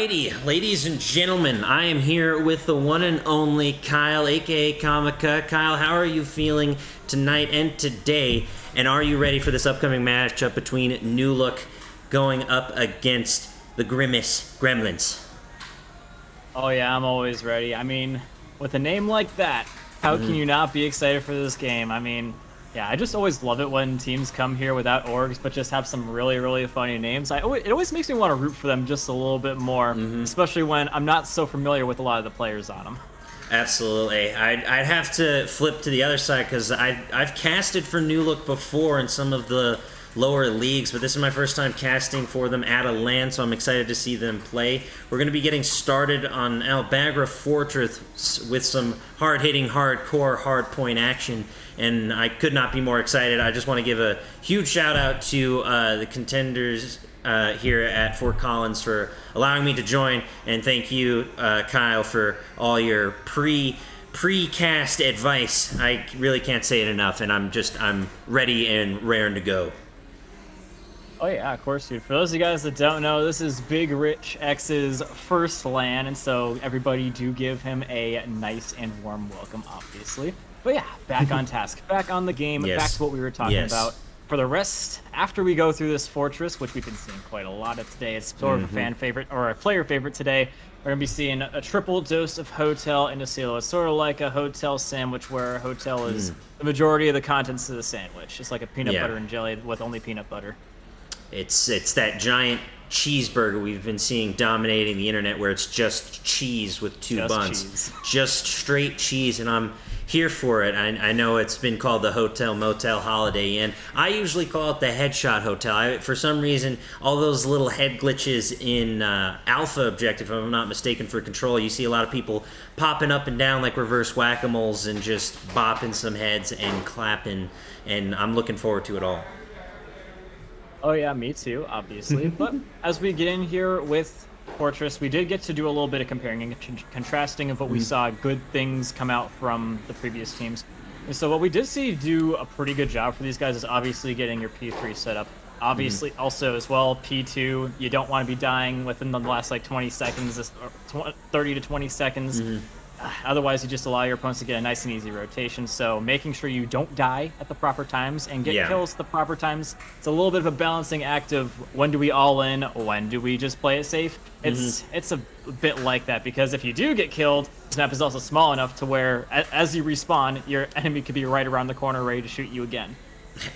Alrighty, ladies and gentlemen, I am here with the one and only Kyle, aka Comica. Kyle, how are you feeling tonight and today? And are you ready for this upcoming matchup between Newlook going up against the Grimaces Gremlins? Oh yeah, I'm always ready. I mean, with a name like that, how can you not be excited for this game? I mean, yeah, I just always love it when teams come here without orgs, but just have some really, really funny names. It always makes me want to root for them just a little bit more, especially when I'm not so familiar with a lot of the players on them. Absolutely. I'd have to flip to the other side because I've casted for Newlook before in some of the lower leagues, but this is my first time casting for them at a LAN, so I'm excited to see them play. We're going to be getting started on Albagra Fortress with some hard-hitting, hardcore, hard-point action, and I could not be more excited. I just want to give a huge shout-out to the contenders here at Fort Collins for allowing me to join, and thank you, Kyle, for all your pre-cast advice. I really can't say it enough, and I'm ready and raring to go. Oh yeah, of course, dude. For those of you guys that don't know, this is Big Rich X's first LAN, and so everybody do give him a nice and warm welcome, obviously. But yeah, back on task, back on the game, back to what we were talking about. For the rest, after we go through this fortress, which we've been seeing quite a lot of today, it's sort of a fan favorite, or a player favorite today, we're going to be seeing a triple dose of Hotel into Silo. It's sort of like a hotel sandwich where Hotel is the majority of the contents of the sandwich. It's like a peanut butter and jelly with only peanut butter. It's that giant cheeseburger we've been seeing dominating the internet where it's just cheese with two buns. Just straight cheese, and I'm here for it. I know it's been called the Hotel Motel Holiday Inn. I usually call it the Headshot Hotel. For some reason, all those little head glitches in Alpha Objective, if I'm not mistaken, for Control, you see a lot of people popping up and down like reverse whack-a-moles and just bopping some heads and clapping, and I'm looking forward to it all. Oh yeah, me too, obviously. But as we get in here with Fortress, we did get to do a little bit of comparing and contrasting of what we saw good things come out from the previous teams. And so what we did see do a pretty good job for these guys is obviously getting your P3 set up. Obviously, also as well, P2, you don't want to be dying within the last like 20 seconds, or 30 to 20 seconds. Otherwise, you just allow your opponents to get a nice and easy rotation. So making sure you don't die at the proper times and get kills at the proper times. It's a little bit of a balancing act of when do we all in, when do we just play it safe. It's a bit like that, because if you do get killed, this map is also small enough to where as you respawn, your enemy could be right around the corner ready to shoot you again.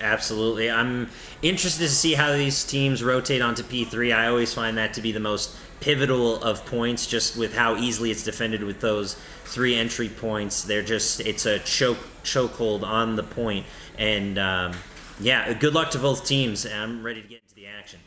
Absolutely. I'm interested to see how these teams rotate onto P3. I always find that to be the most pivotal of points, just with how easily it's defended with those 3 entry points. It's a chokehold on the point. And yeah, good luck to both teams. I'm ready to get into the action.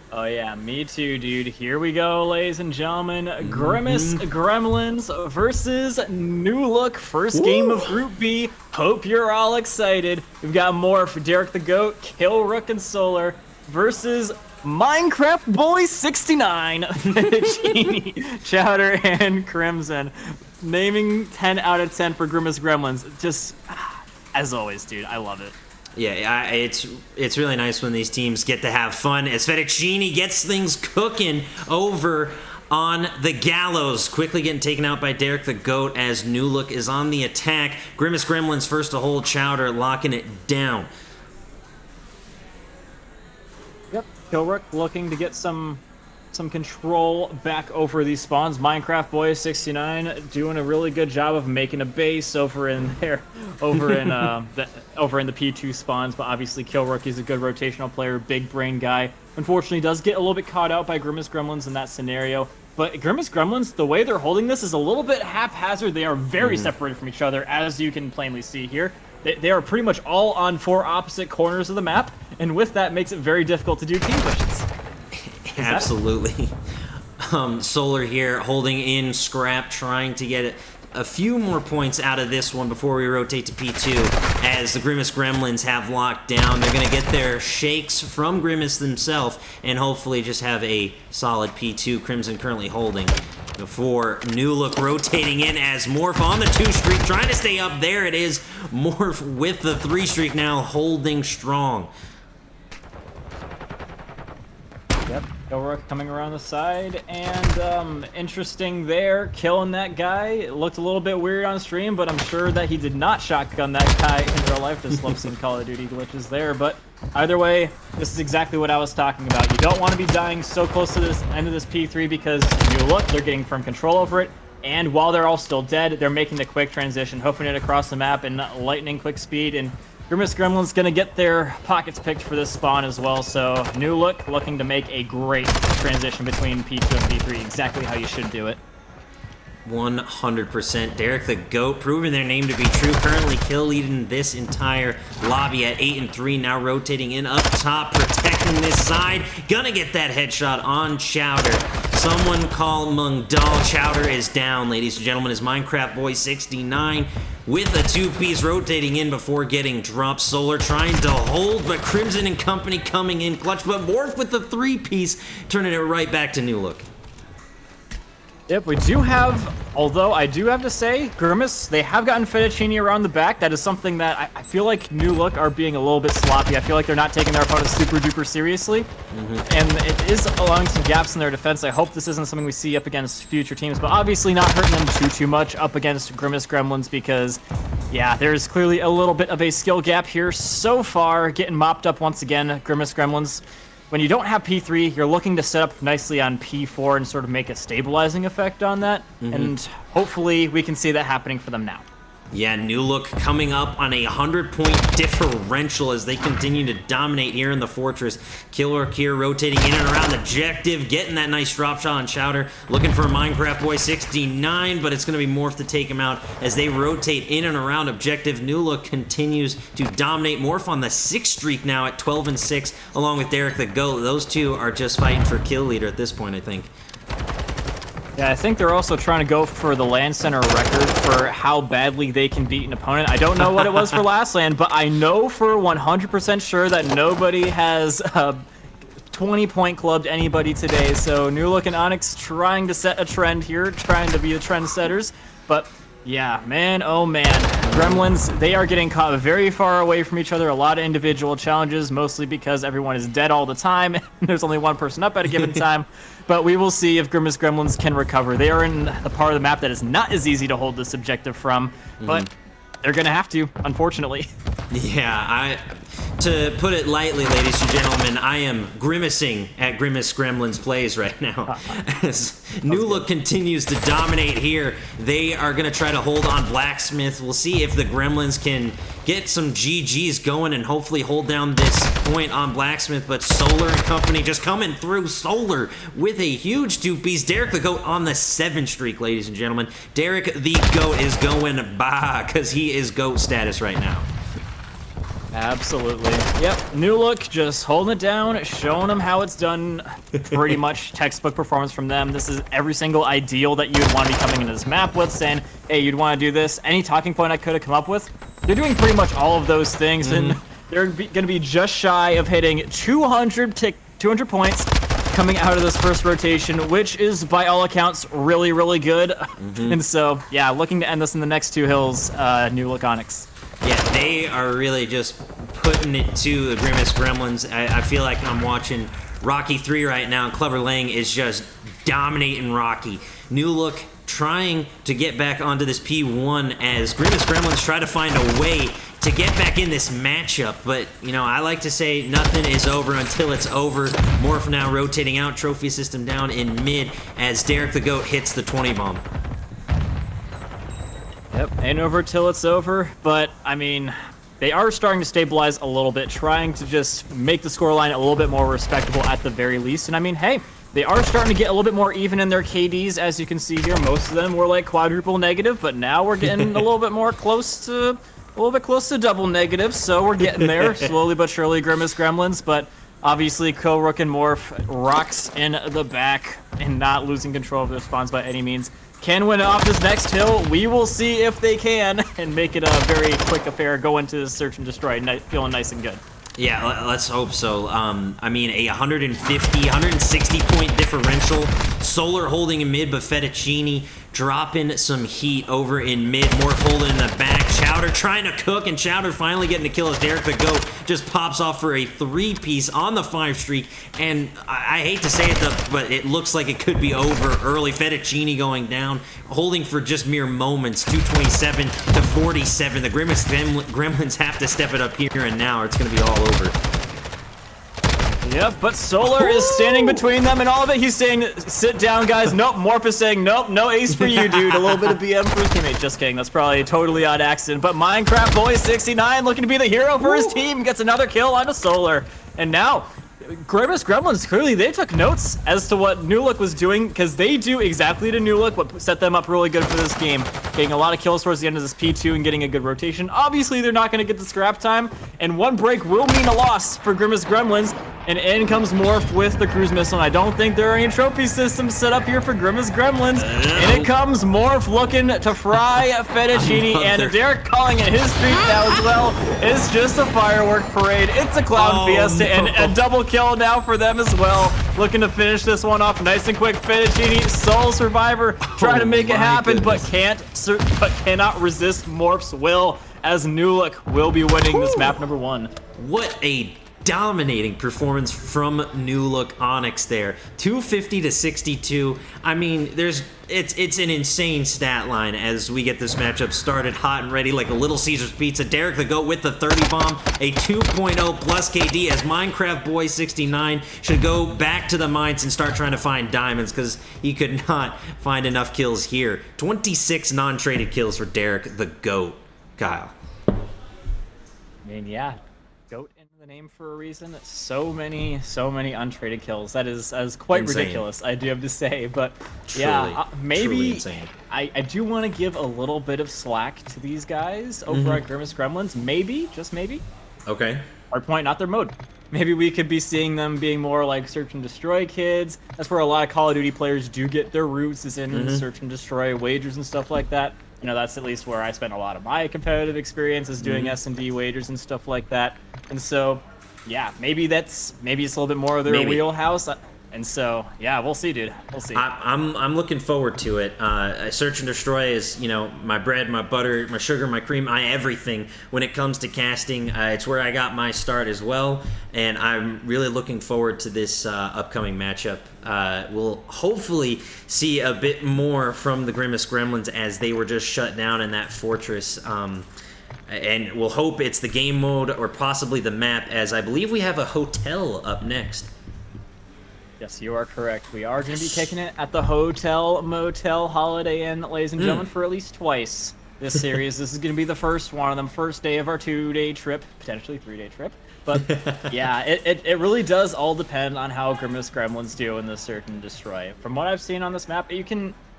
Oh yeah, me too, dude. Here we go, ladies and gentlemen. Grimace Gremlins versus Newlook. First game of Group B. Hope you're all excited. We've got Morph, Derek the Goat, Killrook, and Solar versus Minecraft Boy 69, Fetty, Chowder, and Crimson. Naming 10 out of 10 for Grimace Gremlins. Just, as always, dude, I love it. Yeah, it's really nice when these teams get to have fun as Fetty gets things cooking over on the gallows. Quickly getting taken out by Derek the Goat as Newlook is on the attack. Grimace Gremlins first to hold, Chowder locking it down. Yep, Killrook looking to get some control back over these spawns. Minecraft Boy 69 doing a really good job of making a base over in there, over in the P2 spawns. But obviously Killrook is a good rotational player, big brain guy. Unfortunately, does get a little bit caught out by Grimace Gremlins in that scenario. But Grimace Gremlins, the way they're holding this is a little bit haphazard. They are very separated from each other, as you can plainly see here. They are pretty much all on 4 opposite corners of the map, and with that makes it very difficult to do team pushes. Absolutely. Solar here holding in Scrap, trying to get a few more points out of this one before we rotate to P2, as the Grimace Gremlins have locked down. They're going to get their shakes from Grimace themselves and hopefully just have a solid P2. Crimson currently holding before Newlook rotating in as Morph on the 2 streak, trying to stay up. There it is. Morph with the 3 streak now, holding strong. Yep, Killrook coming around the side, and interesting there, killing that guy. It looked a little bit weird on stream, but I'm sure that he did not shotgun that guy in real life. Just love seeing Call of Duty glitches there, but either way, this is exactly what I was talking about. You don't want to be dying so close to this end of this P3 because Newlook, they're getting firm control over it, and while they're all still dead, they're making the quick transition, hoofing it across the map in lightning quick speed, and Grimace Gremlins gonna get their pockets picked for this spawn as well, so Newlook looking to make a great transition between P2 and P3, exactly how you should do it. 100%. Derek the GOAT proving their name to be true. Currently kill leading this entire lobby at 8 and 3. Now rotating in up top, protecting this side. Gonna get that headshot on Chowder. Someone call Mungdal. Chowder is down, ladies and gentlemen. Is Minecraft Boy 69 with a two-piece rotating in before getting dropped. Solar trying to hold, but Crimson and company coming in clutch. But Morph with the three-piece, turning it right back to Newlook. Yep, we do have, although I do have to say, Grimace, they have gotten Fettuccine around the back. That is something that I feel like Newlook are being a little bit sloppy. I feel like they're not taking their opponents super duper seriously. And it is allowing some gaps in their defense. I hope this isn't something we see up against future teams, but obviously not hurting them too much up against Grimace Gremlins because, yeah, there's clearly a little bit of a skill gap here so far. Getting mopped up once again, Grimace Gremlins. When you don't have P3, you're looking to set up nicely on P4 and sort of make a stabilizing effect on that, and hopefully we can see that happening for them now. Yeah, Newlook coming up on a 100-point differential as they continue to dominate here in the Fortress. Killrook here rotating in and around objective, getting that nice drop shot on Chowder. Looking for Minecraft Boy 69, but it's going to be Morph to take him out as they rotate in and around objective. Newlook continues to dominate. Morph on the 6th streak now at 12 and 6, along with Derek the GOAT. Those two are just fighting for kill leader at this point, I think. Yeah, I think they're also trying to go for the LAN center record for how badly they can beat an opponent. I don't know what it was for last LAN, but I know for 100% sure that nobody has 20-point clubbed anybody today. So Newlook and Onyx trying to set a trend here, trying to be the trendsetters. But yeah, man, oh man. Gremlins, they are getting caught very far away from each other. A lot of individual challenges, mostly because everyone is dead all the time. And there's only one person up at a given time. But we will see if Grimace Gremlins can recover. They are in the part of the map that is not as easy to hold this objective from, but they're going to have to, unfortunately. Yeah, to put it lightly, ladies and gentlemen, I am grimacing at Grimace Gremlins plays right now. As Newlook continues to dominate here, they are going to try to hold on Blacksmith. We'll see if the Gremlins can get some GGs going and hopefully hold down this point on Blacksmith, but Solar and company just coming through. Solar with a huge two-piece. Derek the GOAT on the 7th streak, ladies and gentlemen. Derek the GOAT is going bah, because he is GOAT status right now. Absolutely. Yep, Newlook just holding it down, showing them how it's done. Pretty much textbook performance from them. This is every single ideal that you would want to be coming into this map with, saying, hey, you'd want to do this. Any talking point I could have come up with, they're doing pretty much all of those things, and they're going to be just shy of hitting 200 points coming out of this first rotation, which is, by all accounts, really, really good. And so, yeah, looking to end this in the next 2 hills, Newlook Onyx. Yeah, they are really just putting it to the Grimace Gremlins. I feel like I'm watching Rocky 3 right now, and Clever Lang is just dominating Rocky. Newlook trying to get back onto this P1 as Grimace Gremlins try to find a way to get back in this matchup, but, you know, I like to say nothing is over until it's over. Morph now rotating out, trophy system down in mid as Derek the GOAT hits the 20 bomb. Yep, ain't over till it's over, but, I mean, they are starting to stabilize a little bit, trying to just make the scoreline a little bit more respectable at the very least, and I mean, hey, they are starting to get a little bit more even in their KDs, as you can see here. Most of them were like quadruple negative, but now we're getting a little bit more close to double negative, so we're getting there, slowly but surely, Grimace Gremlins, but obviously Killrook and Morph rocks in the back and not losing control of their spawns by any means. Can win off this next hill. We will see if they can and make it a very quick affair, go into the search and destroy, feeling nice and good. Yeah, let's hope so. I mean, a 150, 160 point differential. Solar holding in mid, but Fettuccine dropping some heat over in mid. Morph holding in the back. Chowder trying to cook, and Chowder finally getting the kill as Derek the Goat just pops off for a 3-piece on the 5 streak. And I hate to say it, but it looks like it could be over early. Fettuccine going down, holding for just mere moments. 227 to 47. The Grimace Gremlins have to step it up here and now, or it's going to be all over. Yep, but Solar is standing between them and all of it. He's saying, sit down, guys. Nope, Morph is saying, nope, no ace for you, dude. A little bit of BM for his teammate. Just kidding, that's probably totally on accident. But Minecraft Boy 69 looking to be the hero for his team. Gets another kill onto Solar. And now, Grimace Gremlins, clearly they took notes as to what Newlook was doing, because they do exactly to Newlook what set them up really good for this game. Getting a lot of kills towards the end of this P2 and getting a good rotation. Obviously, they're not going to get the scrap time, and one break will mean a loss for Grimace Gremlins. And in comes Morph with the cruise missile. And I don't think there are any trophy systems set up here for Grimace Gremlins. And it comes Morph looking to fry Fettuccine, and Derek calling it his streak now as well. It's just a firework parade. It's a clown fiesta, and a double kill now for them as well. Looking to finish this one off nice and quick. Fettuccine, sole survivor, trying to make it happen, but cannot resist Morph's will, as Newlook will be winning this map number 1. What a dominating performance from Newlook Onyx there. 250 to 62. I mean, it's an insane stat line as we get this matchup started hot and ready like a Little Caesar's Pizza. Derek the Goat with the 30 bomb, a 2.0 plus KD, as Minecraft Boy 69 should go back to the mines and start trying to find diamonds, because he could not find enough kills here. 26 non-traded kills for Derek the Goat. Kyle. I mean, yeah. Goat in the name for a reason. So many untraded kills. That is quite insane. Ridiculous, I do have to say. But truly, yeah, maybe I do want to give a little bit of slack to these guys over at Grimace Gremlins. Maybe, just maybe. Okay. Hard point, not their mode. Maybe we could be seeing them being more like search and destroy kids. That's where a lot of Call of Duty players do get their roots, is in search and destroy wagers and stuff like that. You know, that's at least where I spent a lot of my competitive experiences doing S&D wagers and stuff like that. And so, yeah, maybe it's a little bit more of their wheelhouse. And so, yeah, we'll see, dude. We'll see. I'm looking forward to it. Search and destroy is, you know, my bread, my butter, my sugar, my cream, my everything when it comes to casting. It's where I got my start as well, and I'm really looking forward to this upcoming matchup. We'll hopefully see a bit more from the Grimace Gremlins, as they were just shut down in that fortress. And we'll hope it's the game mode or possibly the map, as I believe we have a hotel up next. Yes, you are correct. We are going to be kicking it at the Hotel Motel Holiday Inn, ladies and gentlemen, for at least twice this series. This is going to be the first one of them, first day of our 2-day trip, potentially 3-day trip. But yeah, it really does all depend on how Grimace Gremlins do in the search and destroy. From what I've seen on this map,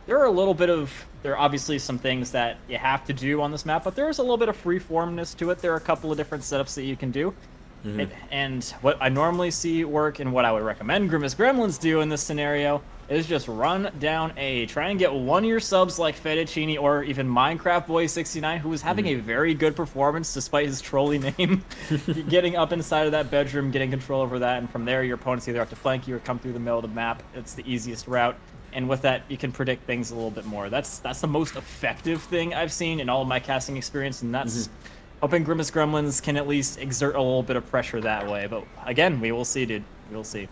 there are obviously some things that you have to do on this map, but there's a little bit of freeformness to it. There are a couple of different setups that you can do. And what I normally see work, and what I would recommend Grimace Gremlins do in this scenario, is just run down A. Try and get one of your subs like Fettuccine or even Minecraft Boy 69, who was having a very good performance despite his trolly name. Getting up inside of that bedroom, getting control over that, and from there your opponents either have to flank you or come through the middle of the map. It's the easiest route. And with that, you can predict things a little bit more. That's the most effective thing I've seen in all of my casting experience, and that's hoping Grimace Gremlins can at least exert a little bit of pressure that way. But again, we will see, dude. We will see.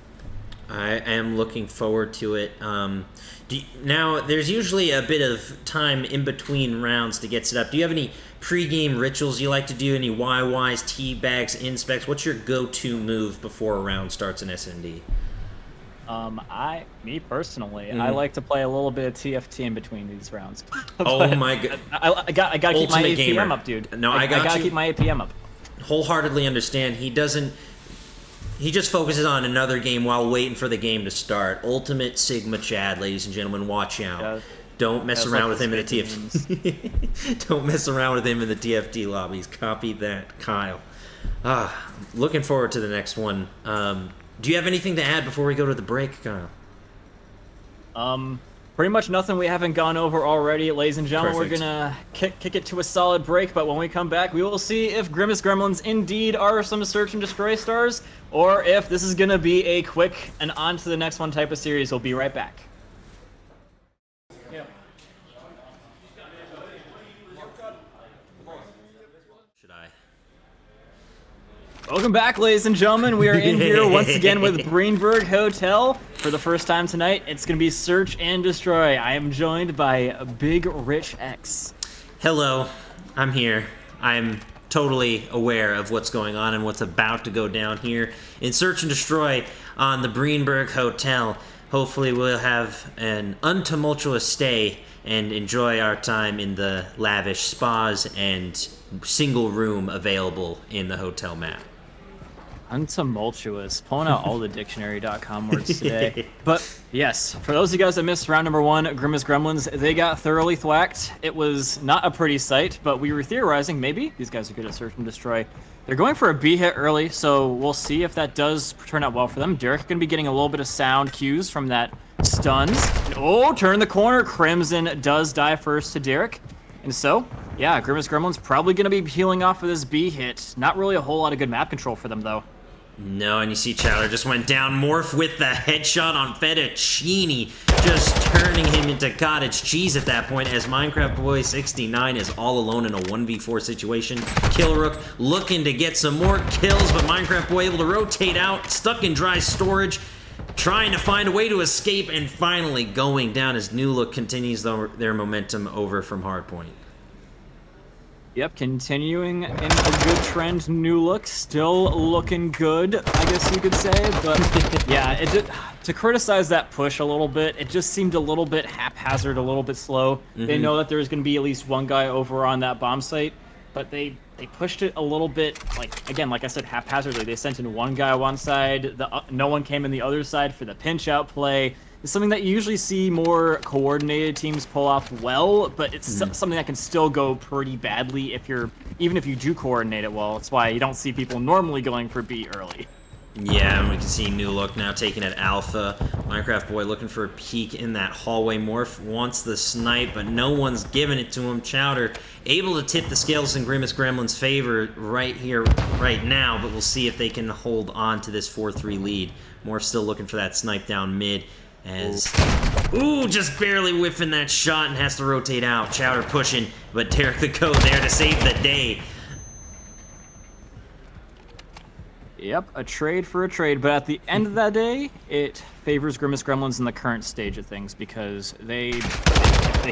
I am looking forward to it. Now, there's usually a bit of time in between rounds to get set up. Do you have any pre-game rituals you like to do? Any YYs, T-bags, inspects? What's your go-to move before a round starts in S&D? Me personally, I like to play a little bit of TFT in between these rounds. Oh my god! I gotta keep my APM up, dude. No, I gotta keep my APM up. Wholeheartedly understand. He just focuses on another game while waiting for the game to start. Ultimate Sigma Chad, ladies and gentlemen, watch out. Yeah. Don't mess around with him in the TFT. Don't mess around with him in the TFT lobbies. Copy that, Kyle. Looking forward to the next one. Do you have anything to add before we go to the break, Kyle? Pretty much nothing we haven't gone over already, ladies and gentlemen. Perfect. We're gonna kick it to a solid break, but when we come back, we will see if Grimace Gremlins indeed are some search and destroy stars, or if this is gonna be a quick and on to the next one type of series. We'll be right back. Yeah. Welcome back, ladies and gentlemen. We are in here once again with Greenberg Hotel. For the first time tonight, it's going to be Search and Destroy. I am joined by Big Rich X. Hello, I'm here. I'm totally aware of what's going on and what's about to go down here in Search and Destroy on the Greenberg Hotel. Hopefully we'll have an untumultuous stay and enjoy our time in the lavish spas and single room available in the hotel map. Untumultuous. Pulling out all the dictionary.com words today. But yes, for those of you guys that missed round number 1, Grimaces Gremlins, they got thoroughly thwacked. It was not a pretty sight, but we were theorizing maybe these guys are good at Search and Destroy. They're going for a B hit early, so we'll see if that does turn out well for them. Derek's going to be getting a little bit of sound cues from that stuns. And, oh, turn the corner. Crimson does die first to Derek. And so, yeah, Grimaces Gremlins probably going to be peeling off of this B hit. Not really a whole lot of good map control for them, though. No, and you see Chowder just went down. Morph with the headshot on Fetty, just turning him into cottage cheese at that point as Minecraft Boy 69 is all alone in a 1v4 situation. Killrook looking to get some more kills, but Minecraft Boy able to rotate out, stuck in dry storage, trying to find a way to escape, and finally going down as Newlook continues their momentum over from Hardpoint. Yep, continuing in a good trend. Newlook still looking good, I guess you could say. But yeah, to criticize that push a little bit, it just seemed a little bit haphazard, a little bit slow. They know that there's going to be at least one guy over on that bomb site, but they pushed it a little bit, like I said, haphazardly. They sent in one guy one side, no one came in the other side for the pinch out play. It's something that you usually see more coordinated teams pull off well, but it's something that can still go pretty badly even if you do coordinate it well. That's why you don't see people normally going for B early. Yeah, and we can see Newlook now taking it alpha. Minecraft Boy looking for a peek in that hallway. Morph wants the snipe, but no one's giving it to him. Chowder able to tip the scales in Grimaces Gremlins' favor right here, right now, but we'll see if they can hold on to this 4-3 lead. Morph still looking for that snipe down mid. Ooh, just barely whiffing that shot and has to rotate out. Chowder pushing, but Derek the Goat there to save the day. Yep, a trade for a trade, but at the end of that day, it favors Grimaces Gremlins in the current stage of things because they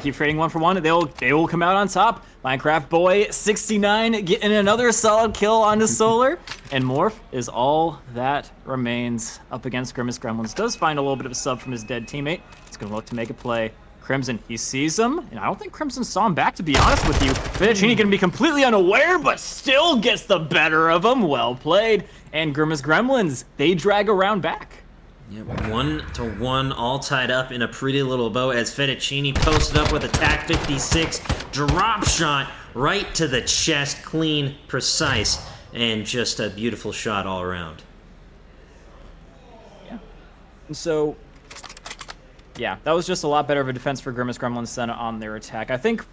keep trading one for one. They will come out on top. Minecraft Boy 69 getting another solid kill onto Solar, and Morph is all that remains up against Grimaces Gremlins. Does find a little bit of a sub from his dead teammate. He's gonna look to make a play. Crimson, he sees him, and I don't think Crimson saw him back, to be honest with you. Fetty gonna be completely unaware, but still gets the better of him. Well played. And Grimaces Gremlins, they drag around back. Yep, 1-1, all tied up in a pretty little bow as Fettuccini posted up with a TAC 56 drop shot right to the chest, clean, precise, and just a beautiful shot all around. Yeah. And so, yeah, that was just a lot better of a defense for Grimaces Gremlins than on their attack. I think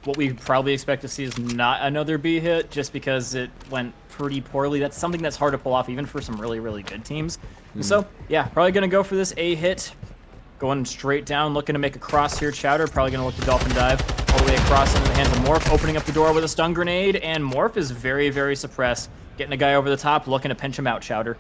what we probably expect to see is not another B hit, just because it went pretty poorly. That's something that's hard to pull off, even for some really, really good teams. And so, yeah, probably going to go for this A hit. Going straight down, looking to make a cross here. Chowder probably going to look to dolphin dive all the way across into the hands of Morph, opening up the door with a stun grenade, and Morph is very, very suppressed. Getting a guy over the top, looking to pinch him out, Chowder.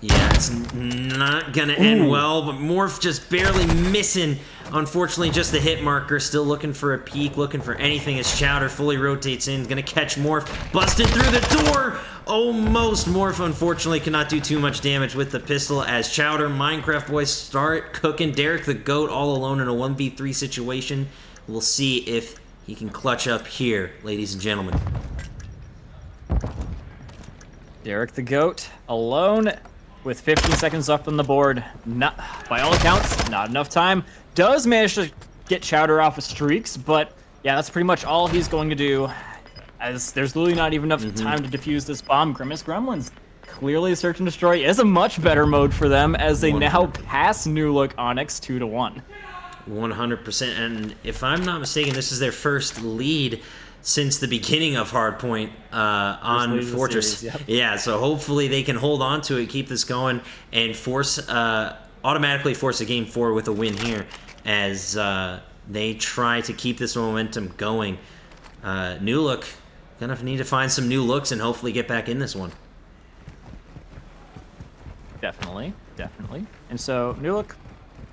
Yeah, it's not gonna end well, but Morph just barely missing. Unfortunately, just the hit marker. Still looking for a peek, looking for anything as Chowder fully rotates in. Gonna catch Morph, busted through the door. Almost. Morph, unfortunately, cannot do too much damage with the pistol as Chowder, Minecraft Boy start cooking. Derek the Goat all alone in a 1v3 situation. We'll see if he can clutch up here, ladies and gentlemen. Derek the Goat alone with 15 seconds left on the board. Not, by all accounts, not enough time. Does manage to get Chowder off of streaks, but yeah, that's pretty much all he's going to do, as there's literally not even enough time to defuse this bomb. Grimaces Gremlins, clearly Search and Destroy is a much better mode for them as they now pass Newlook Onyx 2-1. 100%, and if I'm not mistaken, this is their first lead since the beginning of Hardpoint on Fortress. Series, yep. Yeah, so hopefully they can hold on to it, keep this going, and automatically force a game 4 with a win here as they try to keep this momentum going. Newlook gonna need to find some new looks and hopefully get back in this one. Definitely, definitely. And so Newlook,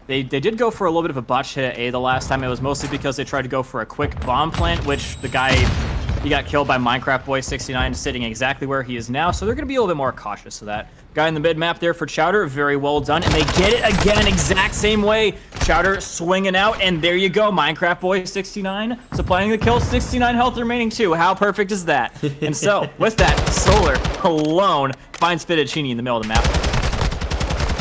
they did go for a little bit of a botch hit at A the last time. It was mostly because they tried to go for a quick bomb plant, which the guy, he got killed by Minecraft Boy 69 sitting exactly where he is now. So they're going to be a little bit more cautious of that. Guy in the mid map there for Chowder, very well done. And they get it again, exact same way. Chowder swinging out, and there you go. Minecraft Boy 69 supplying the kill, 69 health remaining too. How perfect is that? And so, with that, Solar alone finds Fettuccine in the middle of the map.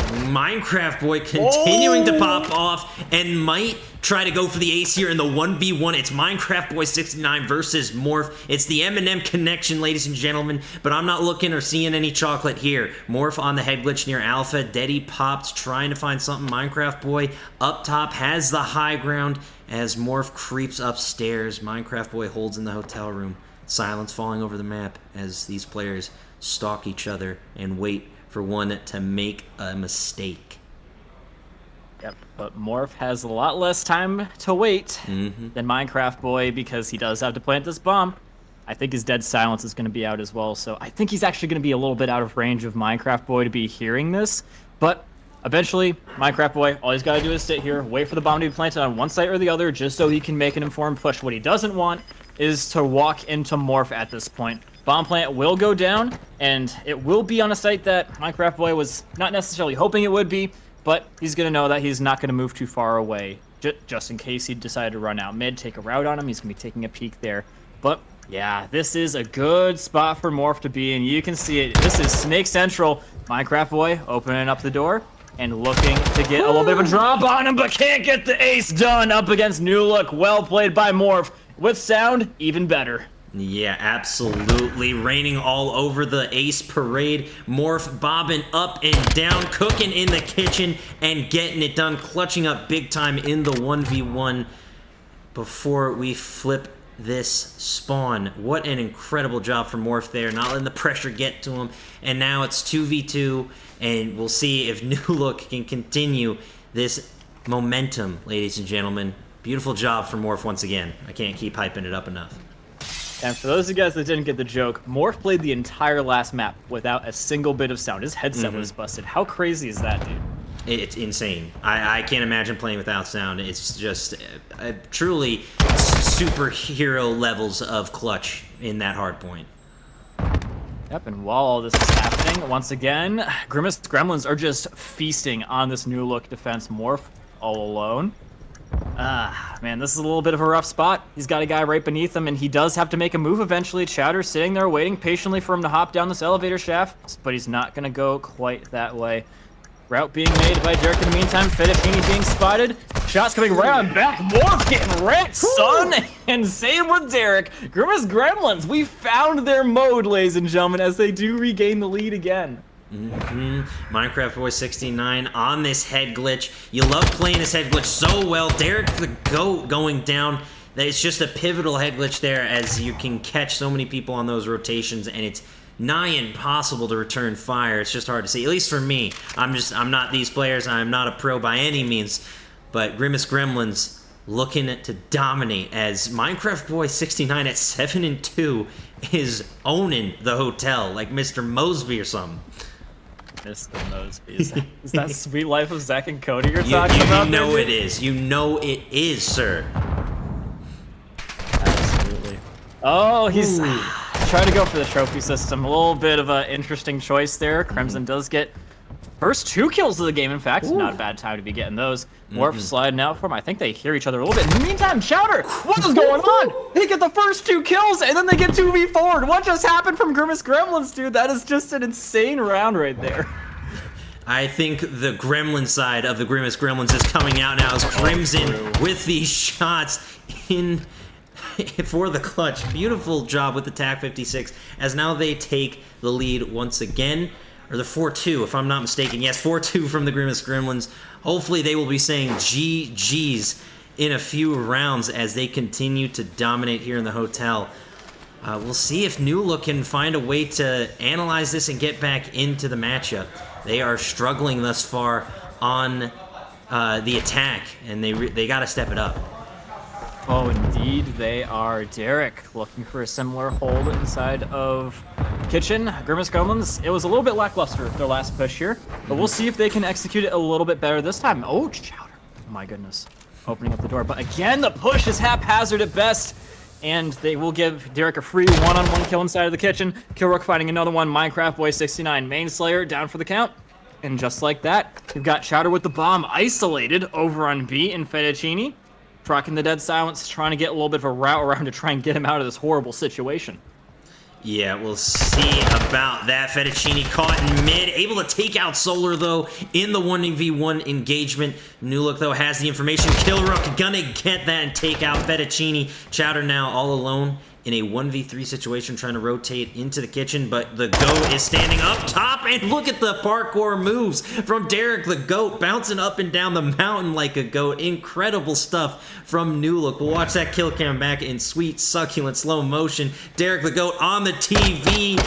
Minecraft Boy continuing to pop off and might try to go for the ace here in the 1v1. It's Minecraft Boy 69 versus Morph. It's the M&M connection, ladies and gentlemen, but I'm not looking or seeing any chocolate here. Morph on the head glitch near Alpha. Deddy popped, trying to find something. Minecraft Boy up top has the high ground as Morph creeps upstairs. Minecraft Boy holds in the hotel room. Silence falling over the map as these players stalk each other and wait for one to make a mistake. Yep, but Morph has a lot less time to wait than Minecraft Boy because he does have to plant this bomb. I think his dead silence is going to be out as well, so I think he's actually going to be a little bit out of range of Minecraft Boy to be hearing this. But eventually, Minecraft Boy, all he's got to do is sit here, wait for the bomb to be planted on one side or the other just so he can make an informed push. What he doesn't want is to walk into Morph at this point. Bomb plant will go down, and it will be on a site that Minecraft Boy was not necessarily hoping it would be, but he's going to know that he's not going to move too far away, just in case he decided to run out mid, take a route on him. He's going to be taking a peek there. But, yeah, this is a good spot for Morph to be in. You can see it. This is Snake Central. Minecraft Boy opening up the door and looking to get a little bit of a drop on him, but can't get the ace done up against Newlook. Well played by Morph. With sound, even better. Yeah, absolutely. Raining all over the ace parade. Morph bobbing up and down, cooking in the kitchen, and getting it done. Clutching up big time in the 1v1 before we flip this spawn. What an incredible job from Morph there. Not letting the pressure get to him. And now it's 2v2, and we'll see if Newlook can continue this momentum, ladies and gentlemen. Beautiful job from Morph once again. I can't keep hyping it up enough. And for those of you guys that didn't get the joke, Morph played the entire last map without a single bit of sound. His headset was busted. How crazy is that, dude? It's insane. I can't imagine playing without sound. It's just truly superhero levels of clutch in that hard point. Yep, and while all this is happening, once again, Grimaces Gremlins are just feasting on this Newlook defense. Morph all alone. Man, this is a little bit of a rough spot. He's got a guy right beneath him, and he does have to make a move eventually. Chowder's sitting there waiting patiently for him to hop down this elevator shaft, but he's not going to go quite that way. Route being made by Derek in the meantime. Fettuccine being spotted. Shots coming right on back. Morph getting wrecked, son! And same with Derek. Grimaces Gremlins, we found their mode, ladies and gentlemen, as they do regain the lead again. Minecraft Boy 69 on this head glitch. You love playing this head glitch so well. Derek the GOAT going down. It's just a pivotal head glitch there as you can catch so many people on those rotations, and it's nigh impossible to return fire. It's just hard to see, at least for me. I'm not these players. I'm not a pro by any means, but Grimaces Gremlins looking to dominate as Minecraft Boy 69 at 7-2 is owning the hotel like Mr. Mosby or something. Mr. Mosby. Is that Sweet Life of Zach and Cody you're talking about? You know it is. You know it is, sir. Absolutely. Oh, he's trying to go for the trophy system. A little bit of an interesting choice there. Crimson does get first 2 kills of the game, in fact. Not a bad time to be getting those. Morph sliding out for him. I think they hear each other a little bit. In the meantime, Chowder, what is going on? They get the first 2 kills, and then they get 2v4'd. What just happened from Grimaces Gremlins, dude? That is just an insane round right there. I think the Gremlin side of the Grimaces Gremlins is coming out now as Crimson with these shots in for the clutch. Beautiful job with the TAC 56 as now they take the lead once again. Or the 4-2, if I'm not mistaken. Yes, 4-2 from the Grimaces Gremlins. Hopefully they will be saying GG's in a few rounds as they continue to dominate here in the hotel. We'll see if Newlook can find a way to analyze this and get back into the matchup. They are struggling thus far on the attack, and they got to step it up. Oh, indeed they are. Derek looking for a similar hold inside of Kitchen, Grimace Gremlins, it was a little bit lackluster their last push here, but we'll see if they can execute it a little bit better this time. Oh, Chowder. Oh my goodness. Opening up the door, but again, the push is haphazard at best, and they will give Derek a free one-on-one kill inside of the kitchen. Killrook finding another one, Minecraft Boy 69, main slayer down for the count. And just like that, we've got Chowder with the bomb isolated over on B and Fettuccine, tracking the dead silence, trying to get a little bit of a route around to try and get him out of this horrible situation. Yeah, we'll see about that. Fettuccine caught in mid, able to take out Solar, though, in the 1v1 engagement. Newlook, though, has the information. Killrook gonna get that and take out Fettuccine. Chowder now all alone in a 1v3 situation, trying to rotate into the kitchen, but the GOAT is standing up top, and look at the parkour moves from Derek the GOAT, bouncing up and down the mountain like a goat. Incredible stuff from Newlook. We'll watch that kill cam back in sweet, succulent slow motion. Derek the GOAT on the TV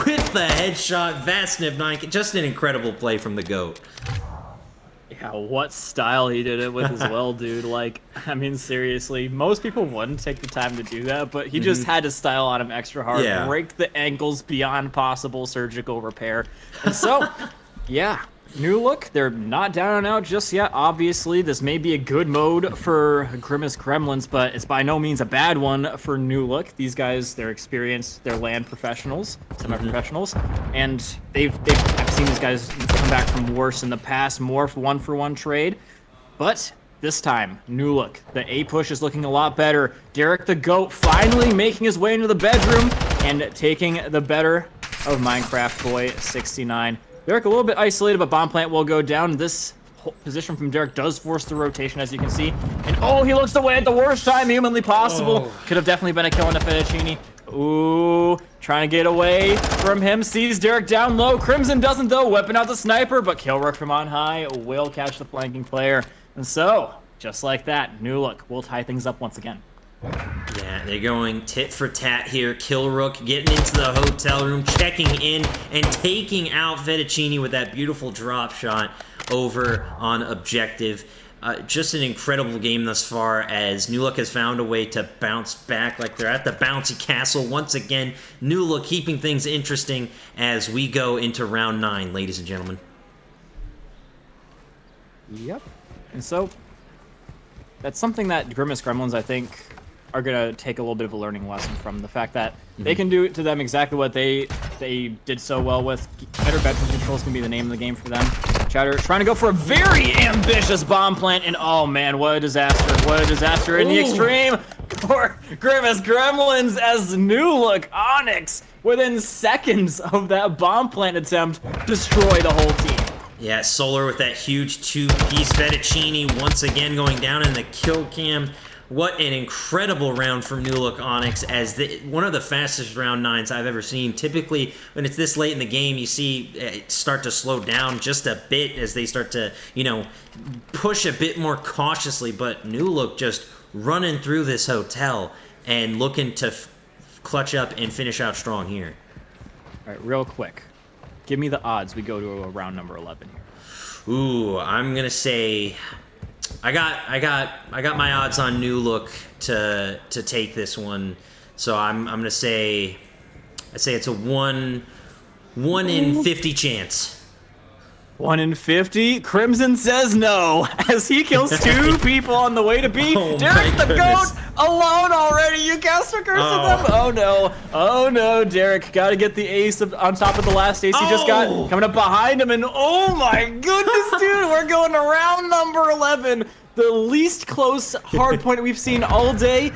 with the headshot. Vastnib 9, just an incredible play from the GOAT. Yeah, what style he did it with as well, dude. Like, I mean, seriously, most people wouldn't take the time to do that, but he just had to style on him extra hard, break the ankles beyond possible surgical repair. And so, yeah, Newlook, they're not down and out just yet. Obviously, this may be a good mode for Grimace Gremlins, but it's by no means a bad one for Newlook. These guys, they're experienced, they're land professionals, semi-professionals, and I've seen these guys come back from worse in the past. Morph 1-for-1 trade, but this time, Newlook, the A push is looking a lot better. Derek the GOAT finally making his way into the bedroom and taking the better of Minecraft Boy 69. Derek a little bit isolated, but bomb plant will go down. This position from Derek does force the rotation, as you can see. And oh, he looks away at the worst time humanly possible. Oh. Could have definitely been a kill on the Fettuccine. Ooh, trying to get away from him. Sees Derek down low. Crimson doesn't, though. Whipping out the sniper, but Killrook from on high will catch the flanking player. And so, just like that, Newlook will tie things up once again. Yeah, they're going tit for tat here. Killrook getting into the hotel room, checking in, and taking out Fettuccine with that beautiful drop shot over on objective. Just an incredible game thus far, as Newlook has found a way to bounce back like they're at the bouncy castle once again. Newlook keeping things interesting as we go into round 9, ladies and gentlemen. Yep. And so, that's something that Grimace Gremlins, I think, are going to take a little bit of a learning lesson from. The fact that they can do to them exactly what they did so well with. Better bedroom controls can be the name of the game for them. Chowder trying to go for a very ambitious bomb plant, and oh man, what a disaster. What a disaster in the extreme for Grimace Gremlins, as Newlook Onyx, within seconds of that bomb plant attempt, destroy the whole team. Yeah, Solar with that huge 2-piece. Fettuccine once again going down in the kill cam. What an incredible round from Newlook Onyx, as one of the fastest round 9s I've ever seen. Typically, when it's this late in the game, you see it start to slow down just a bit as they start to, you know, push a bit more cautiously. But Newlook just running through this hotel and looking to clutch up and finish out strong here. All right, real quick. Give me the odds we go to a round number 11 here. Ooh, I'm going to say... I got my odds on Newlook to take this one, so I'm gonna say it's a 1 in 50 chance. 1 in 50. Crimson says no, as he kills 2 people on the way to B. Oh, Derek the GOAT alone already. You cast a curse at them. Oh no. Oh no, Derek. Got to get the ace on top of the last ace he just got. Coming up behind him, and oh my goodness, dude. We're going to round number 11. The least close hard point we've seen all day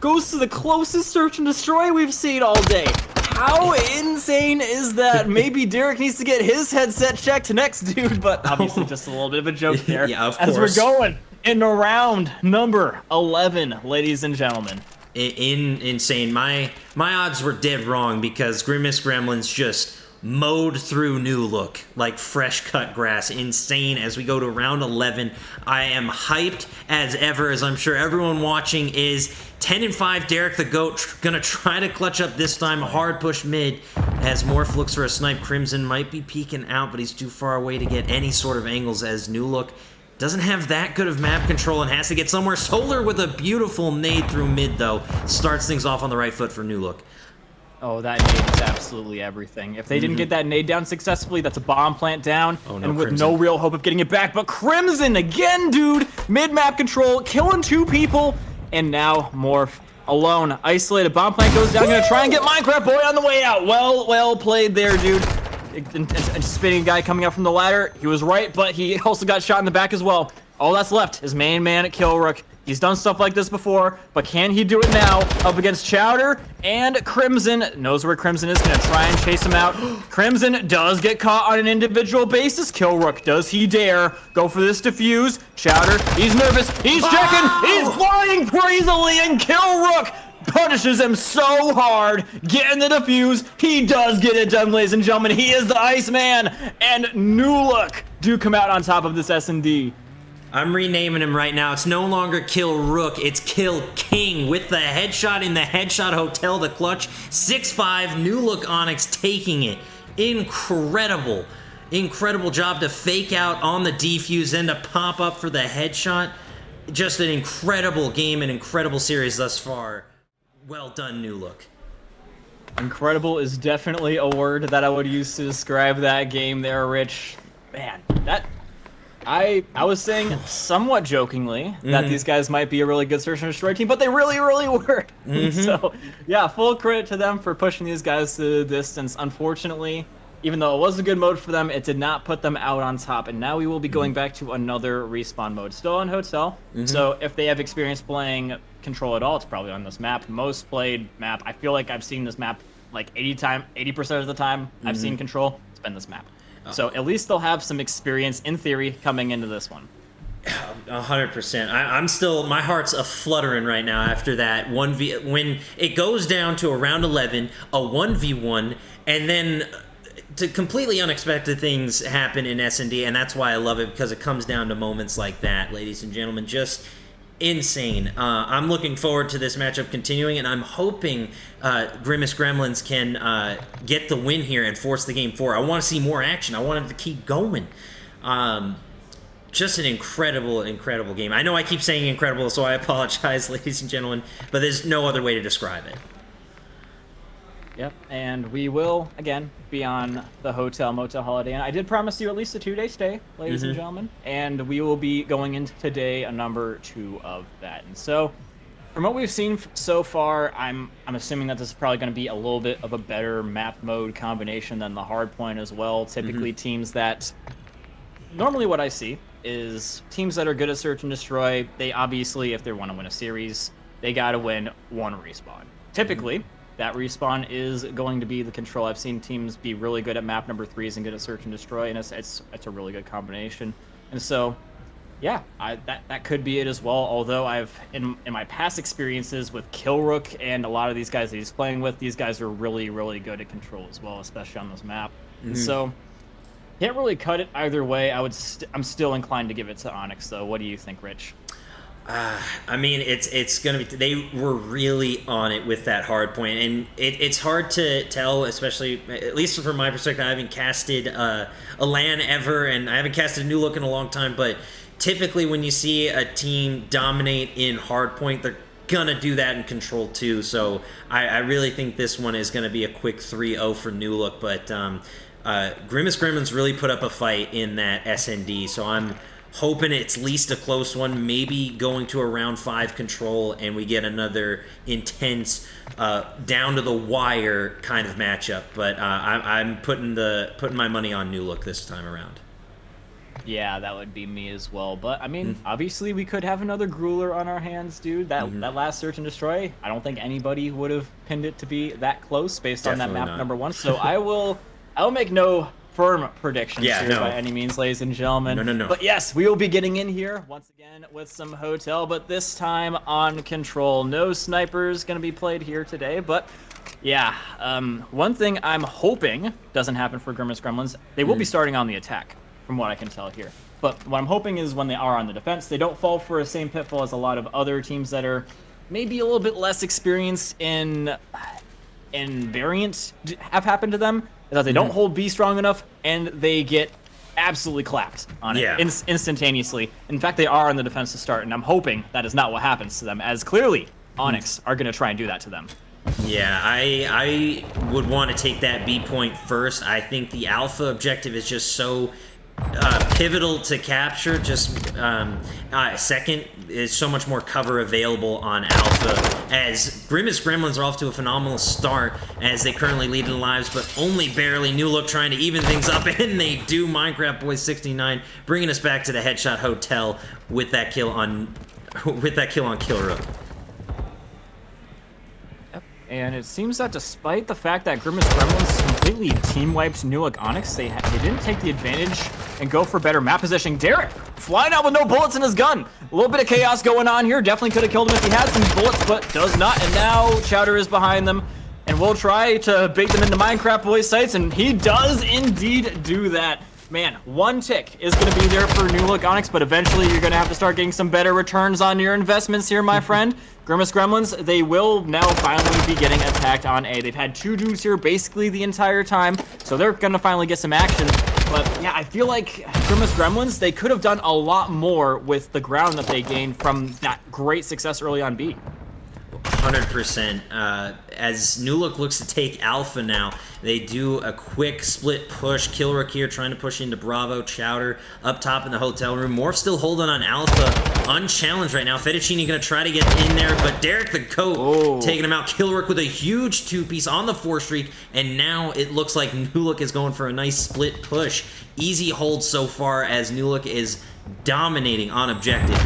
goes to the closest search and destroy we've seen all day. How insane is that? Maybe Derek needs to get his headset checked next, dude, but obviously just a little bit of a joke there. Yeah, of course. As we're going in round number 11, ladies and gentlemen. Insane. My odds were dead wrong, because Grimace Gremlins just mowed through Newlook like fresh cut grass. Insane. As we go to round 11, I am hyped as ever, as I'm sure everyone watching is. 10-5, Derek the GOAT gonna try to clutch up this time. Hard push mid as Morph looks for a snipe. Crimson might be peeking out, but he's too far away to get any sort of angles, as Newlook doesn't have that good of map control and has to get somewhere. Solar with a beautiful nade through mid, though, starts things off on the right foot for Newlook. Oh, that nade is absolutely everything. If they didn't get that nade down successfully, that's a bomb plant down, and with Crimson. no real hope of getting it back. But Crimson again, dude, mid-map control, killing 2 people, and now Morph alone, isolated. Bomb plant goes down, gonna try and get Minecraft Boy on the way out. Well played there, dude. Anticipating a guy coming up from the ladder, he was right, but he also got shot in the back as well. All that's left is main man at Killrook. He's done stuff like this before, but can he do it now up against Chowder? And Crimson knows where Crimson is, gonna try and chase him out. Crimson does get caught on an individual basis. Killrook, does he dare go for this defuse? Chowder, he's nervous, he's checking, he's flying crazily, and Killrook punishes him so hard, getting the defuse. He does get it done, ladies and gentlemen. He is the Iceman, and Newlook do come out on top of this S&D. I'm renaming him right now. It's no longer Killrook, it's Kill King with the headshot in the headshot hotel, the clutch. 6-5, Newlook Onyx taking it. Incredible job to fake out on the defuse and to pop up for the headshot. Just an incredible game, an incredible series thus far. Well done, Newlook. Incredible is definitely a word that I would use to describe that game there, Rich. Man, that... I was saying somewhat jokingly that these guys might be a really good search and destroy team, but they really were. So, yeah, full credit to them for pushing these guys to the distance. Unfortunately, even though it was a good mode for them, it did not put them out on top. And now we will be going back to another respawn mode, still on Hotel. So if they have experience playing Control at all, it's probably on this map. Most played map. I feel like I've seen this map like 80% of the time I've seen Control. It's been this map. So at least they'll have some experience, in theory, coming into this one. 100%. I'm still, my heart's a fluttering right now after that 1v, when it goes down to around 11, a 1v1, and then to completely unexpected things happen in S&D, and that's why I love it, because it comes down to moments like that, ladies and gentlemen. Just insane. I'm looking forward to this matchup continuing, and I'm hoping Grimaces Gremlins can get the win here and force the game forward. I want to see more action. I want it to keep going. Just an incredible game. I know I keep saying incredible, so I apologize, ladies and gentlemen, but there's no other way to describe it. Yep, and we will, again, be on the Hotel Motel Holiday Inn. I did promise you at least a 2-day stay, ladies and gentlemen, and we will be going into today a number 2 of that. And so, from what we've seen so far, I'm assuming that this is probably going to be a little bit of a better map mode combination than the hardpoint as well. Typically teams that... Normally what I see is teams that are good at search and destroy, they obviously, if they want to win a series, they got to win one respawn. Typically... that respawn is going to be the Control. I've seen teams be really good at map number 3s and good at search and destroy, and it's a really good combination. And so, yeah, that could be it as well. Although I've in my past experiences with Killrook and a lot of these guys that he's playing with, these guys are really good at Control as well, especially on this map. And so, can't really cut it either way. I'm still inclined to give it to Onyx though. What do you think, Rich? I mean, it's gonna be. They were really on it with that hard point, and it's hard to tell, especially at least from my perspective. I haven't casted a LAN ever, and I haven't casted a Newlook in a long time. But typically, when you see a team dominate in hard point, they're gonna do that in Control too. So I really think this one is gonna be a quick 3-0 for Newlook. But Grimaces Gremlins really put up a fight in that SND, so I'm hoping it's at least a close one, maybe going to a round 5 Control, and we get another intense, down to the wire kind of matchup. But I'm putting my money on Newlook this time around. Yeah, that would be me as well. But I mean, obviously we could have another Grueler on our hands, dude. That last search and destroy, I don't think anybody would have pinned it to be that close based on that map number 1. So I'll make no firm predictions by any means, ladies and gentlemen. No. But yes, we will be getting in here once again with some Hotel, but this time on Control. No snipers going to be played here today, but yeah, one thing I'm hoping doesn't happen for Grimaces Gremlins, they will be starting on the attack, from what I can tell here. But what I'm hoping is when they are on the defense, they don't fall for the same pitfall as a lot of other teams that are maybe a little bit less experienced in variants have happened to them, is that they don't hold B strong enough, and they get absolutely clapped on it instantaneously. In fact, they are on the defense to start, and I'm hoping that is not what happens to them, as clearly Onyx are going to try and do that to them. Yeah, I would want to take that B point first. I think the alpha objective is just so pivotal to capture. Just second is so much more cover available on alpha, as Grimaces Gremlins are off to a phenomenal start as they currently lead in lives, but only barely. Newlook trying to even things up, and they do. Minecraft Boys 69 bringing us back to the Headshot Hotel with that kill on Killrook. And it seems that despite the fact that Grimaces Gremlins completely team-wiped Newlook Onyx, they didn't take the advantage and go for better map positioning. Derek flying out with no bullets in his gun. A little bit of chaos going on here. Definitely could have killed him if he had some bullets, but does not. And now Chowder is behind them and will try to bait them into Minecraft Boys sites, and he does indeed do that. Man, one tick is going to be there for Newlook Onyx, but eventually you're going to have to start getting some better returns on your investments here, my friend. Grimaces Gremlins, they will now finally be getting attacked on A. They've had 2 dooms here basically the entire time, so they're going to finally get some action. But yeah, I feel like Grimaces Gremlins, they could have done a lot more with the ground that they gained from that great success early on B. 100%. As Newlook looks to take Alpha now, they do a quick split push. Killrook here trying to push into Bravo. Chowder up top in the hotel room. Morph still holding on Alpha, unchallenged right now. Fetty going to try to get in there, but Derek the Goat taking him out. Killrook with a huge 2-piece on the 4 streak, and now it looks like Newlook is going for a nice split push. Easy hold so far as Newlook is dominating on objective.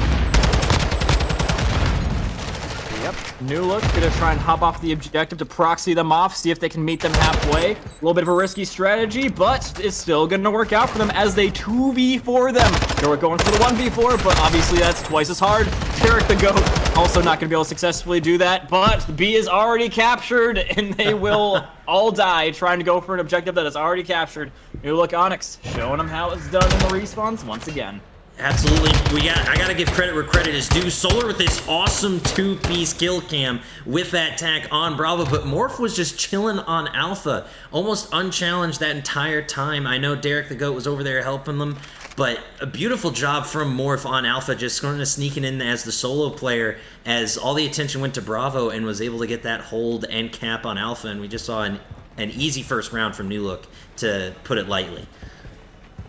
Yep, Newlook gonna try and hop off the objective to proxy them off, see if they can meet them halfway. A little bit of a risky strategy, but it's still gonna work out for them as they 2v4 them. They're going for the 1v4, but obviously that's twice as hard. Derek the Goat also not gonna be able to successfully do that, but B is already captured, and they will all die trying to go for an objective that is already captured. Newlook Onyx showing them how it's done in the respawns once again. Absolutely. I gotta give credit where credit is due. Solar with this awesome 2-piece kill cam with that tack on Bravo, but Morph was just chilling on Alpha, almost unchallenged that entire time. I know Derek the Goat was over there helping them, but a beautiful job from Morph on Alpha, just sort of sneaking in as the solo player as all the attention went to Bravo and was able to get that hold and cap on Alpha, and we just saw an easy first round from Newlook, to put it lightly.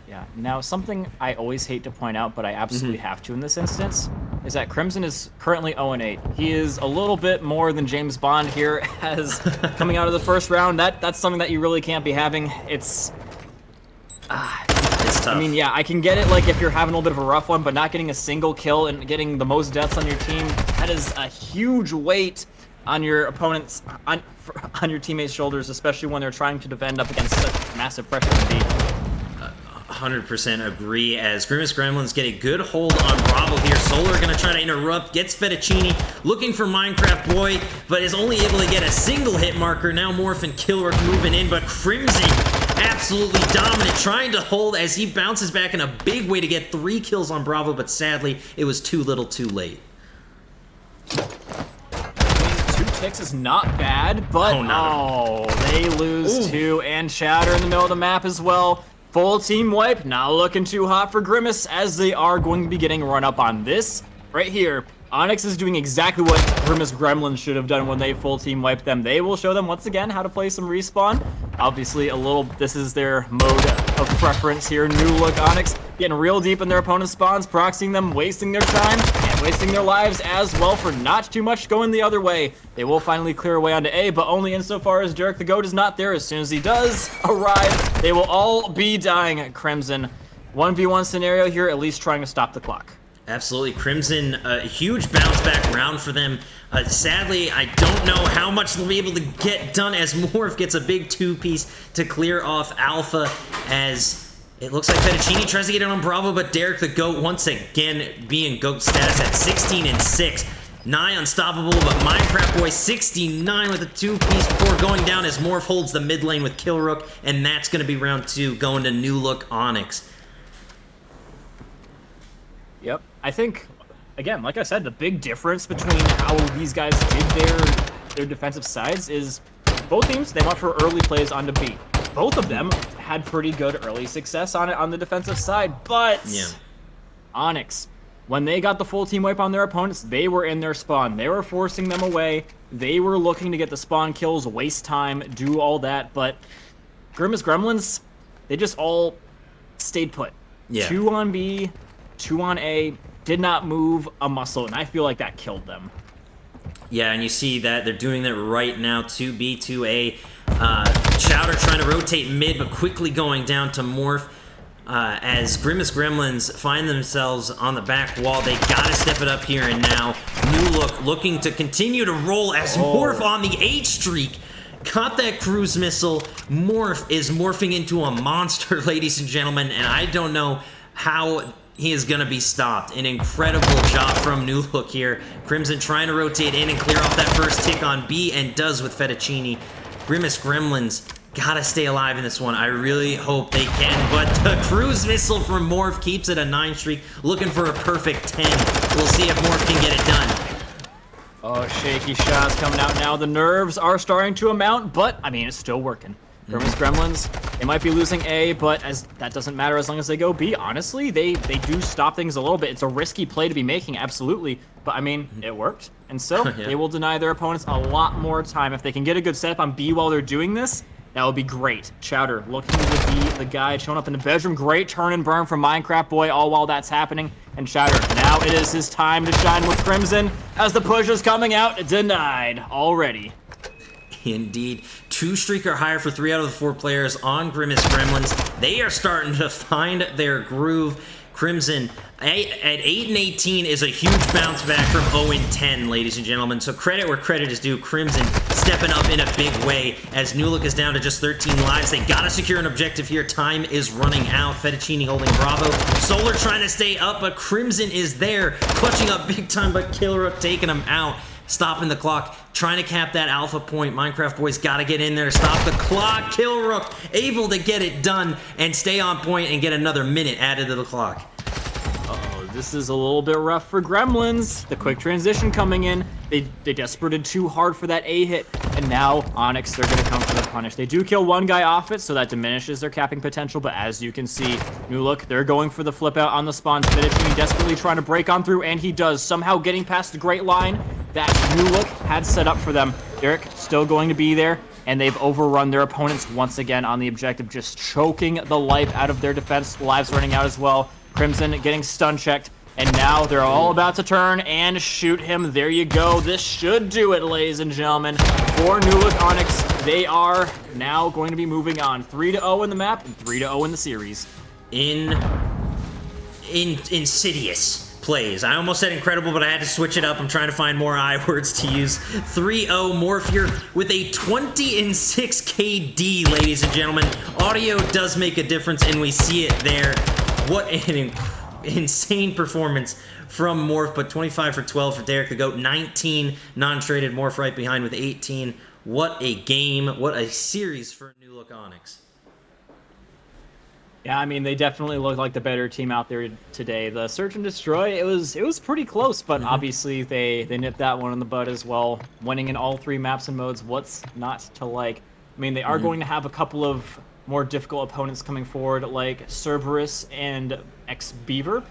Yeah, now something I always hate to point out, but I absolutely have to in this instance, is that Crimson is currently 0-8. He is a little bit more than James Bond here, as coming out of the first round, that's something that you really can't be having. It's tough. I mean, yeah, I can get it, like, if you're having a little bit of a rough one, but not getting a single kill and getting the most deaths on your team, that is a huge weight on your opponents, on your teammates' shoulders, especially when they're trying to defend up against such massive pressure in B. 100% agree, as Grimaces Gremlins get a good hold on Bravo here. Solar gonna try to interrupt, gets Fetty looking for Minecraft Boy, but is only able to get a single hit marker. Now Morph and Killrook moving in, but Crimson absolutely dominant, trying to hold as he bounces back in a big way to get 3 kills on Bravo, but sadly, it was too little too late. 2 ticks is not bad, but they lose 2, and Chowder in the middle of the map as well. Full team wipe, not looking too hot for Grimace, as they are going to be getting run up on this right here. Onyx is doing exactly what Grimaces Gremlins should have done when they full team wiped them. They will show them once again how to play some respawn. Obviously, this is their mode of preference here. Newlook Onyx getting real deep in their opponent's spawns, proxying them, wasting their time, and wasting their lives as well for not too much going the other way. They will finally clear away onto A, but only insofar as Derek the Goat is not there. As soon as he does arrive, they will all be dying. Crimson, 1v1 scenario here, at least trying to stop the clock. Absolutely. Crimson, a huge bounce back round for them. Sadly, I don't know how much they'll be able to get done as Morph gets a big 2-piece to clear off Alpha, as it looks like Fetty tries to get it on Bravo, but Derek the Goat once again being GOAT status at 16-6. Nigh unstoppable, but Minecraft Boy 69 with a 2-piece before going down as Morph holds the mid lane with Killrook, and that's going to be round 2 going to Newlook Onyx. Yep, I think, again, like I said, the big difference between how these guys did their defensive sides is both teams, they went for early plays onto B. Both of them had pretty good early success on it on the defensive side, but Onyx, when they got the full team wipe on their opponents, they were in their spawn. They were forcing them away. They were looking to get the spawn kills, waste time, do all that. But Grimace Gremlins, they just all stayed put. Yeah. 2 on B, 2 on A, did not move a muscle, and I feel like that killed them. Yeah, and you see that they're doing that right now. 2B, 2A. Chowder trying to rotate mid, but quickly going down to Morph. As Grimace Gremlins find themselves on the back wall, they gotta step it up here and now. Newlook looking to continue to roll as Morph on the H streak. Got that cruise missile. Morph is morphing into a monster, ladies and gentlemen, and I don't know how he is gonna be stopped. An incredible job from Newlook here. Crimson trying to rotate in and clear off that first tick on B, and does with Fettuccine. Grimace Gremlins gotta stay alive in this one. I really hope they can, but the cruise missile from Morph keeps it a 9 streak, looking for a perfect 10. We'll see if Morph can get it done. Oh, shaky shots coming out now. The nerves are starting to amount, but, I mean, it's still working. Grimace Gremlins, they might be losing A, but as that doesn't matter as long as they go B. Honestly, they do stop things a little bit. It's a risky play to be making, absolutely, but, I mean, it worked. And so, Yeah. they will deny their opponents a lot more time. If they can get a good setup on B while they're doing this, that would be great. Chowder looking to be the guy showing up in the bedroom. Great turn and burn from Minecraft Boy all while that's happening. And Chowder, now it is his time to shine with Crimson as the push is coming out. Denied already. Indeed. 2 streak or higher for 3 out of the 4 players on Grimace Gremlins. They are starting to find their groove. Crimson at 8 and 18 is a huge bounce back from 0 and 10, ladies and gentlemen. So credit where credit is due. Crimson stepping up in a big way as Newlook is down to just 13 lives. They gotta secure an objective here. Time is running out. Fettuccine holding Bravo. Solar trying to stay up, but Crimson is there, clutching up big time, but Killrook taking him out. Stopping the clock, trying to cap that alpha point. Minecraft Boys got to get in there to stop the clock. Killrook able to get it done and stay on point and get another minute added to the clock. Uh-oh, this is a little bit rough for Gremlins. The quick transition coming in. They desperated too hard for that A hit, and now Onyx, they're going to come for the punish. They do kill one guy off it, so that diminishes their capping potential, but as you can see, Newlook, they're going for the flip out on the spawn. Fettuccine desperately trying to break on through, and he does, somehow getting past the great line that Newlook had set up for them. Derek still going to be there, and they've overrun their opponents once again on the objective, just choking the life out of their defense. Lives running out as well. Crimson getting stun checked, and now they're all about to turn and shoot him. There you go. This should do it, ladies and gentlemen. For Newlook Onyx, they are now going to be moving on. 3-0 in the map and 3-0 in the series. Insidious plays. I almost said incredible, but I had to switch it up. I'm trying to find more I words to use. 3-0 Morph here with a 20-6 KD, ladies and gentlemen. Audio does make a difference, and we see it there. What an insane performance from Morph, but 25 for 12 for Derek the GOAT. 19 non-traded. Morph right behind with 18. What a game. What a series for Newlook Onyx. Yeah, I mean, they definitely look like the better team out there today. The Search and Destroy, it was pretty close, but obviously they nipped that one in the bud as well. Winning in all 3 maps and modes, what's not to like? I mean, they are going to have a couple of more difficult opponents coming forward, like Cerberus and X-Beaver.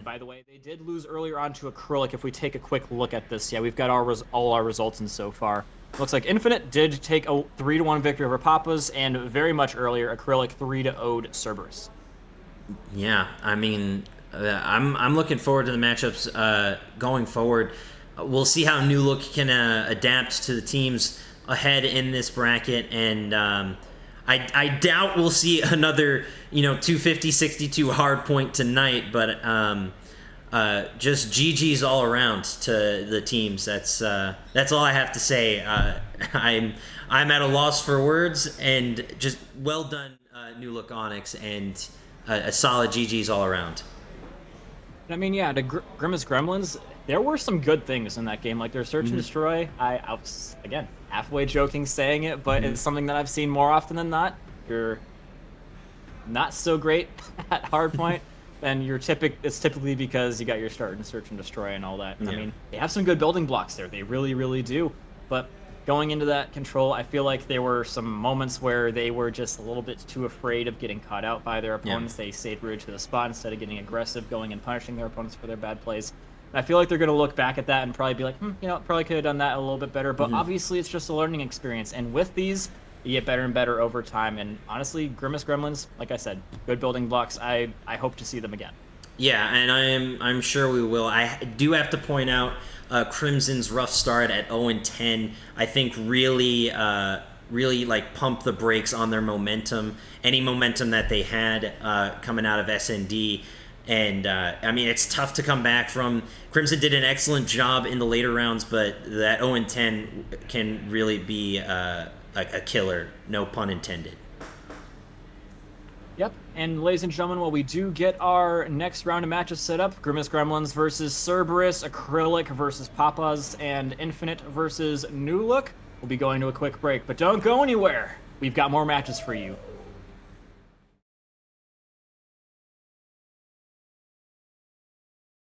By the way, they did lose earlier on to Acrylic. If we take a quick look at this, yeah, we've got all our results in so far. Looks like Infinite did take a 3-1 victory over Papa's, and very much earlier, Acrylic 3-0'd Cerberus. Yeah, I mean, I'm looking forward to the matchups going forward. We'll see how Newlook can adapt to the teams ahead in this bracket, and I doubt we'll see another 250-62 hard point tonight, but just GG's all around to the teams. That's all I have to say. I'm at a loss for words, and just well done, Newlook Onyx, and a solid GG's all around. I mean, yeah, the Grimace Gremlins, there were some good things in that game, like their Search and Destroy. I was, again, halfway joking saying it, but it's something that I've seen more often than not. You're not so great at hardpoint, then it's typically because you got your start and Search and Destroy and all that. And I mean, they have some good building blocks there. They really, really do. But going into that control, I feel like there were some moments where they were just a little bit too afraid of getting caught out by their opponents. They stayed rooted to the spot instead of getting aggressive, going and punishing their opponents for their bad plays. And I feel like they're going to look back at that and probably be like, probably could have done that a little bit better. But obviously, it's just a learning experience. And with these, you get better and better over time. And honestly, Grimace Gremlins, like I said, good building blocks. I hope to see them again. Yeah, and I'm sure we will. I do have to point out Crimson's rough start at 0-10. I think really like pump the brakes on their momentum, any momentum that they had coming out of SND. And I mean, it's tough to come back from. Crimson did an excellent job in the later rounds, but that 0-10 can really be a killer, no pun intended. Yep, and ladies and gentlemen, while we do get our next round of matches set up, Grimace Gremlins versus Cerberus, Acrylic versus Papas, and Infinite versus Newlook, we'll be going to a quick break. But don't go anywhere. We've got more matches for you